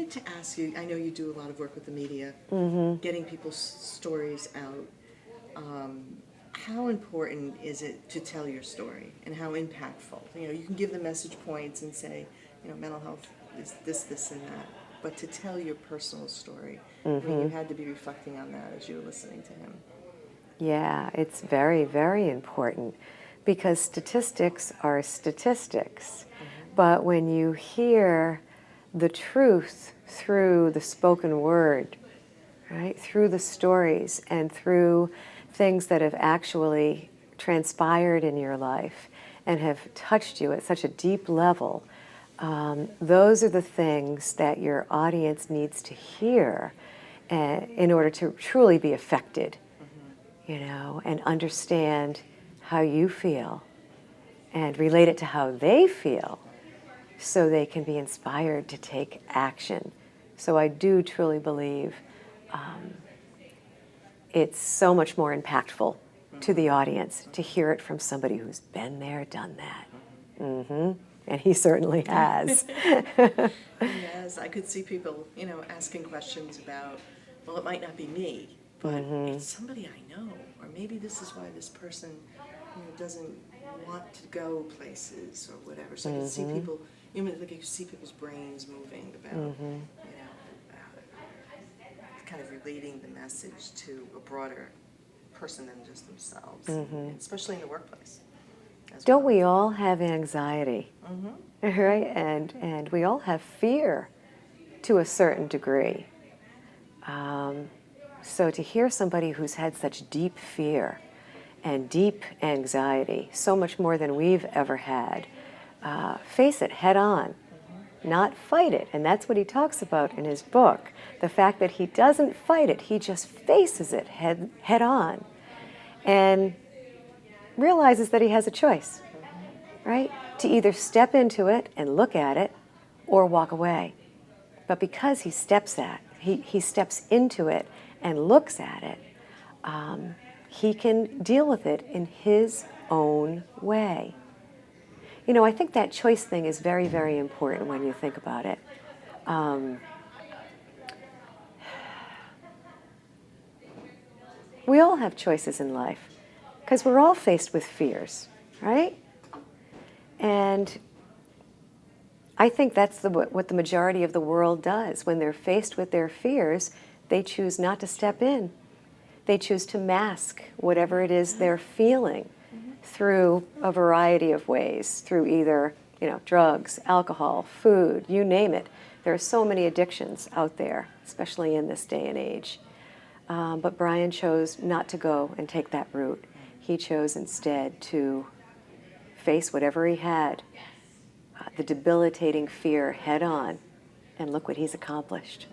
wanted to ask you, I know you do a lot of work with the media, getting people's stories out. How important is it to tell your story, and how impactful? You know, you can give the message points and say, you know, mental health is this, this, and that, but to tell your personal story, I mean, you had to be reflecting on that as you were listening to him. Yeah, it's very, very important because statistics are statistics. But when you hear the truth through the spoken word, right, through the stories and through things that have actually transpired in your life and have touched you at such a deep level, those are the things that your audience needs to hear in order to truly be affected, you know, and understand how you feel and relate it to how they feel so they can be inspired to take action. So I do truly believe it's so much more impactful to the audience to hear it from somebody who's been there, done that. And he certainly has. Yes, I could see people, you know, asking questions about, well, it might not be me, but it's somebody I know, or maybe this is why this person, you know, doesn't want to go places or whatever. So I can see people, you know, like you see people's brains moving about, you know, kind of relating the message to a broader person than just themselves, and especially in the workplace. Don't we all have anxiety, right? And we all have fear to a certain degree. So to hear somebody who's had such deep fear and deep anxiety, so much more than we've ever had, face it head on, not fight it. And that's what he talks about in his book. The fact that he doesn't fight it, he just faces it head on and realizes that he has a choice, right? To either step into it and look at it or walk away. But because he steps into it and looks at it, he can deal with it in his own way. You know, I think that choice thing is very, very important when you think about it. We all have choices in life because we're all faced with fears, right? And I think that's what the majority of the world does. When they're faced with their fears, they choose not to step in. They choose to mask whatever it is they're feeling through a variety of ways, through either, you know, drugs, alcohol, food, you name it. There are so many addictions out there, especially in this day and age. But Brian chose not to go and take that route. He chose instead to face whatever he had, the debilitating fear head on, and look what he's accomplished.